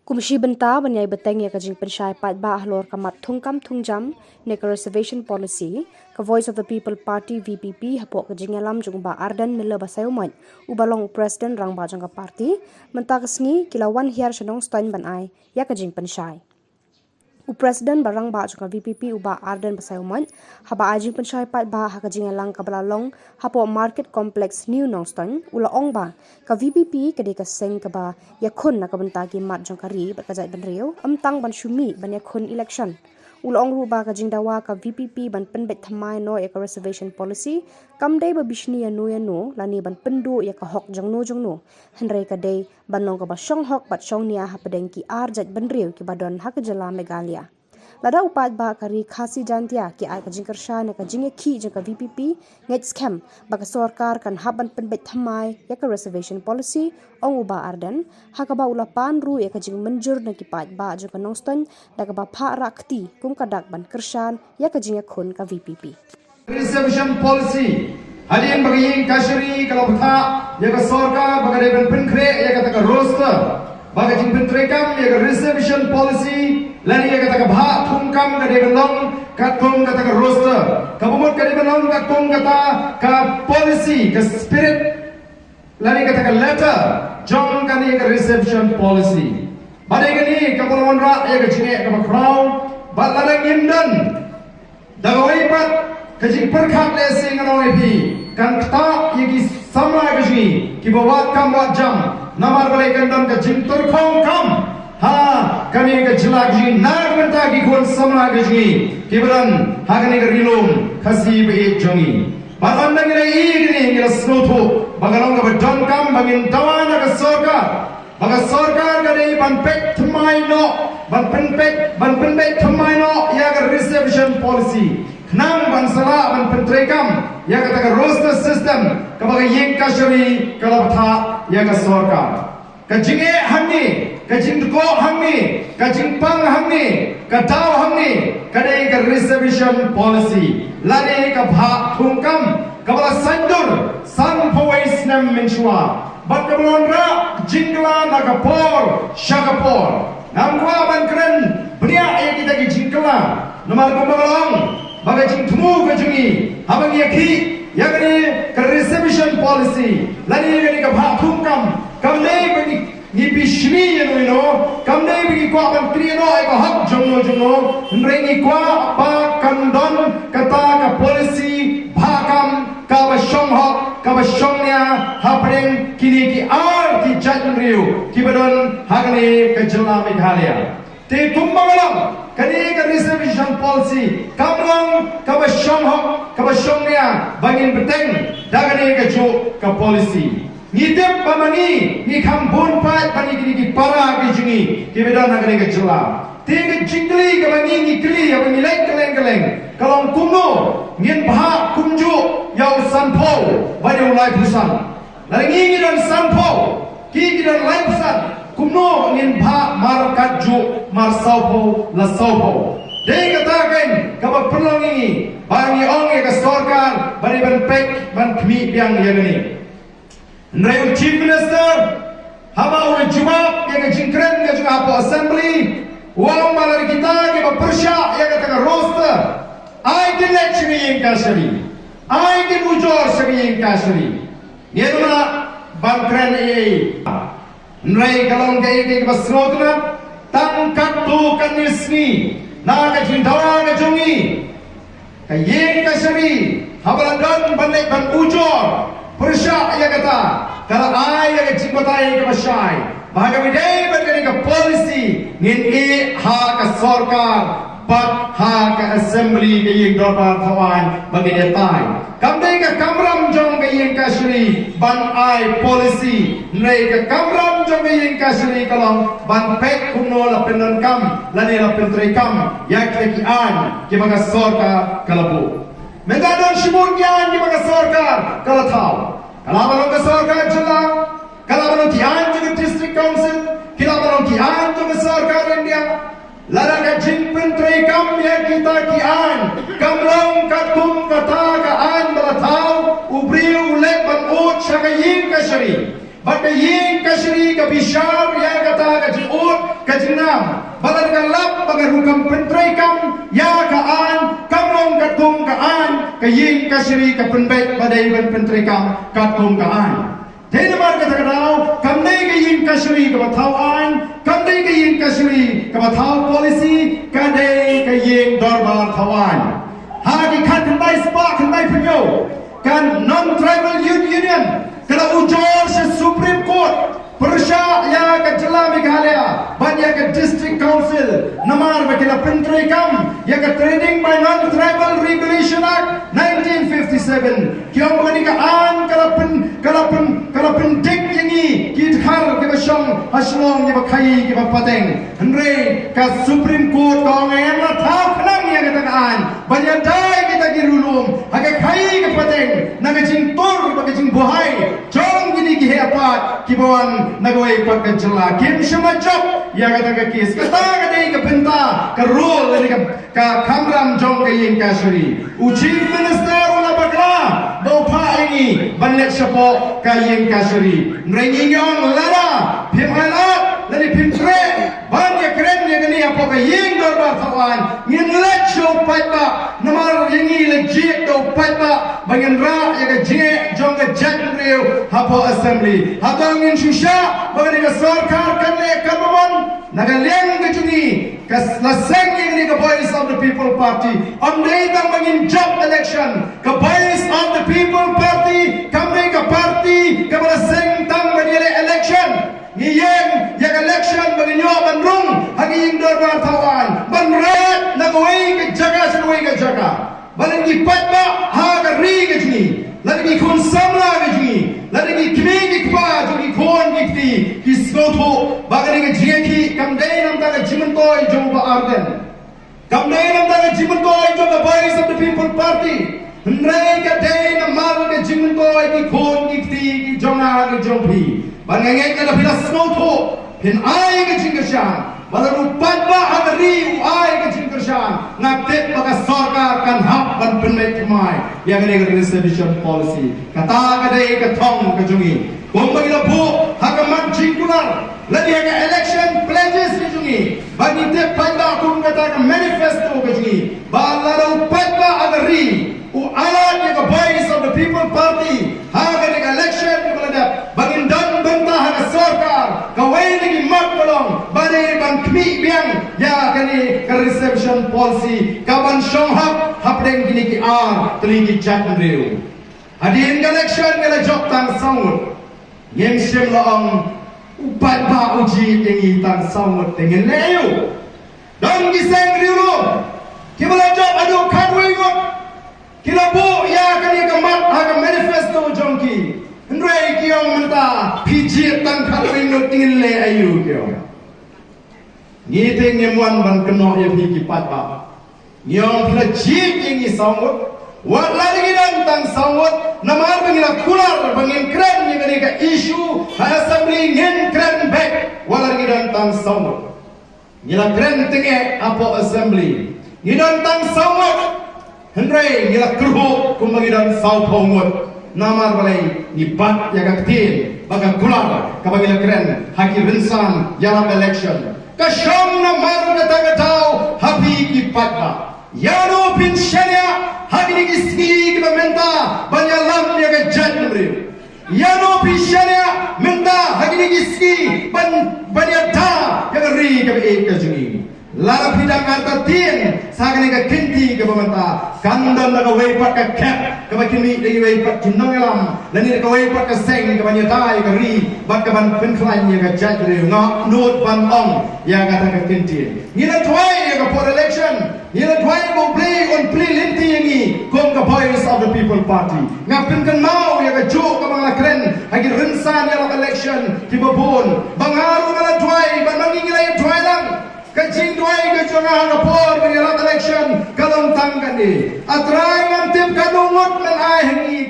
Kumshi benta banyai beteng ya kajing pensyai pat ba ahlor kamat thungkam thungjam neka reservation policy ka Voice of the People Party VPP hapok kajing alam jung ba Ardan mila basayumat ubalong president rang ba jang ka party mentakasngi kilawan hiar shanong stain banai ya kajing pensyai President barang ba jung ka VPP uba Ardan basayumat haba ajing pensyai pat ba ha kajing alang kabalalong hapo market complex new nongstan ula ong ba ka VPP kade ka seng ka ba yakun na kabanta ki mat jong kari ba kajai ban riu amtang ban shumi ban yakun election ula ong ru ba ka jing dawa ka VPP ban penbet thamai no ya ka reservation policy kam dei ba bishni ya no lani ban pendu ya ka hok jong no henre ka dei ban long ka ba shong hok bat shong nia ha padeng ki arjat ban riu ki badon ha ka jala megalia lada upat ba kari khasi jantia ki ai kajing kersha ne kajing ki je ka VPP ngej scam ba ka sarkar kan haban penbet thamai ya ka reservation policy ong uba Ardan ha ka ba ulapan ru ya kajing menjur ne ki pat ba je ka nongston da ka ba pha rakti kum kadak ban kershan ya kajing khun ka VPP reservation policy hadin bagi kashri kalau betha ya ka sarkar baga ban penkre ya ka ta roster baga jing pentrekam ya ka reservation policy lani ya kata bha thungkam ka degalong ka thung kata ka roster ka bumut ka degalong ka thung kata ka policy ka spirit lani kata ka letter jong ka ni ka reception policy bade ka ni ka pulwan ra ya ka jinge ka crown ba ladang indan dagawai pat ka jing perkhat le sing anoi phi kan ta ye ki samra ka ji ki bawat kam wat jam namar bale kan dan ka jing turkhong kam ha kami ke jelagi nag menta ki khon samla ke ji kibran ha kani ke rilum khasi be jongi badan nang re i ni ngira snotho bagalong ka badon kam bangin dawana ka sarkar ka dei ban pek thmai no ban penpek thmai no ya ka reservation policy nang ban sala ban pentrekam ya ka ta roster system ka baga yeng kashari kala tha ya ka sarkar ka jinge hanni kajing ko hamni kajing pang hamni kataw hamni kadai ka reservation policy lani ka bha thungkam kabala sandur san powais nam menshua bat kabalon ra jingla nakapor shakapor nam kwa ban kren bria ay kita ki jingla nomar kumalong baga jing thumu ka jungi habang yakhi yagni ka reservation policy lani ka bha thungkam kamne bani ni bishmi yano ino kamne bigi kwa ban krieno ay ka hak jongno nrengi kwa ba kandon kata ka policy bhakam ka ba shonghok ka ba shongnya hapring kini ki ar ki jatnriu ki badon hagne ka jala meghalaya te tumbangalam kani ka reservation policy kamlang ka ba shonghok ka ba shongnya bangin beteng dagane ka jo ka policy Ngidep pamani ni kampun pat pani kini para ke jungi ke bedan nagare ke jela te jingli ke bani ni kli ya bani lek keleng kalau kumno ngin bha kumju yau sanpo bani ulai pusan lari ngi dan sanpo ki dan ulai pusan kumno ngin bha mar kaju mar saupo la saupo de katakan kaba perlongi bani ong ke sarkar bani ban pek ban kmi biang ya ni Nrayu Chief Minister, haba uli jawab yang jingkren yang juga apa assembly, uang malar kita yang bersyak yang kata roster, I can let segi yang kasari, I can ujor segi yang kasari. Ni adalah bangkren ini. Nrayu kalau kita bersrodna, tangkat tu kanisni, naga jindawa ngajungi, kayeng kasari, haba dan bandai ban ujor. Persyak ia kata kalau ai yang jimbatai ke masyai bahagia bidai berkini ke polisi ngin i ha ke sarkar bat ha ke assembly ke yang dorbar tawan bagi dia tai kamdai ke kamram jong ke yang kasri ban ai polisi nei ke kamram jong ke yang kasri kalau ban pek kuno la penon kam lani la pentri kam yak ki an ke baga sarkar kalabu Medan shimur gyan di mga sarkar kalataw. Kalaban ng sarkar jala, kalaban ng kian ng district council, kalaban ng kian ng sarkar India. Lara ka jingpen tray kam ya kita kian, kamlang katum kata kaan balataw, ubriu ulek ban ut syakayin ka shari. baka ying kasri ka bishar ya kata ka jiut ka jinam balan ka lap baka rukam pentrai kam ya ka an kamong ka tung ka an ka ying kasri ka penbet badai ban pentrai kam ka tung ka an Tena mar kata kadau kamdai ka ying kasri ka bathau an kamdai ka ying kasri ka bathau policy kadai ka ying dorbar thawan hagi khat kandai spa kandai pyo kan non-tribal youth union kada ujor se Supreme Court Persya ya ke Jela Meghalaya banyak ke District Council namar bakila pentrai kam ya ke Trading by Non-Tribal Regulation Act 1957 kiong bani ka an kala dik yangi ki thar ke basong haslong ya bakai ke bapateng henre ka Supreme Court ko ngayon na thap nang ya ke an banyak dai kita girulum haga kai ke pateng nagajing tor bagajing buhay jong gini ki hepat ki bawan nagawai pakai Jela kim semacam ya kata ke kis kata kadai ke benta ke rule ni ke kamram jong ke yin kasuri Chief Minister ula bakla dopa ini banyak sepo ke yin kasuri nrengi yong lara pimhalat dari pimtre banyak keren ya kini apa ke yin dorbar tawan ngin let show patba namar yangi legit do patba bangan ra ya ke je jong ke jat reu hapo assembly hapo ngin susha bagi ka sarkar kanle kamon nagaleng ke juni kas laseng ini ke voice of the people party amdai tang bangin job election ke voice of the people party kamne ke party ke laseng tang bagi election ngiyeng yang election bagi nyo bandrung hagi ing dorbar tawan banret nagawai ke jaga sanwai ke jaga balang ipat ba ha ka ri ke juni lagi kun samla ke juni lagi kini ki kwa juni kon ki skoto bagari ke jeki kamdai nam ta jimentoi jomba arden kamdai nam ta jimentoi jomba voice of the people party hendrai ke dai nam mar ke jimentoi ki kon ki jonga ke jompi bangangai ka bila skoto pin ai ke jingashan baru padba agari ai ke jingashan ngaptet baka sarkar kan hak ban penmet mai yang ini reservation policy kata kadai ke thong ke jungi Bombay la bu hakaman jingkular lagi ke election pledges ke jungi bagi te pada kum kata ke manifesto ke jungi balara padba agari u alat ke voice of the people party haga ke election ke balada bagi dan bentah ke sarkar kawai lagi mak tolong bade ban kmi biang ya kani ke reception policy kaban shonghap hapdeng kini ki ar telingi jat reu hadin election ke la jok tang saut yang semlaong upat ba uji yang itang samut dengan leu dan giseng riulu kibala job adu kadwingot kilabu ya kani kemat haga manifesto jongki ndrei kiong menta pijit tang kadwingot dengan le ayu kiong ngiteng ngemuan ban keno ya piki pat ba nyong pila jit yang samut wat lagi dan tang sawat namar bangila kular bangin keren yang ada ke isu assembly ngin keren back wat lagi dan tang sawat ngila keren tenge apo assembly ngidan tang sawat hendrai ngila kerhu kumbangi dan saw pongot namar balai ni bat ya kaktin baga kular kabangila keren haki rinsan yalam election kasyam namar kata tau habi ipatba yano bin syariah hagi gisgi kita menta banyalam dia ke jat beri yano bin syariah menta hagi gisgi banyata yang ri ke ke juni lara pidang kata tin sagani ke kinti ke pementa kandan ke weipat ke cap ke bakini lagi weipat jinongelam dan ini ke weipat ke seng ke banyata ke ri bak ke ban penklain ke jat beri ngak nut ban ong yang kata ke kinti ngina tuai ke for election ngina tuai ko play linti yangi kom ke voice of the people party ngapin kan mau ya ke juk ke bangla keren hagi rinsan ya election ki babon bangaru ngala tuai ban mangingila ya tuai lang kajing tuai ke jonga rapor bagi election kalong tangkan ni atrai ngantip kadungot men ai hangi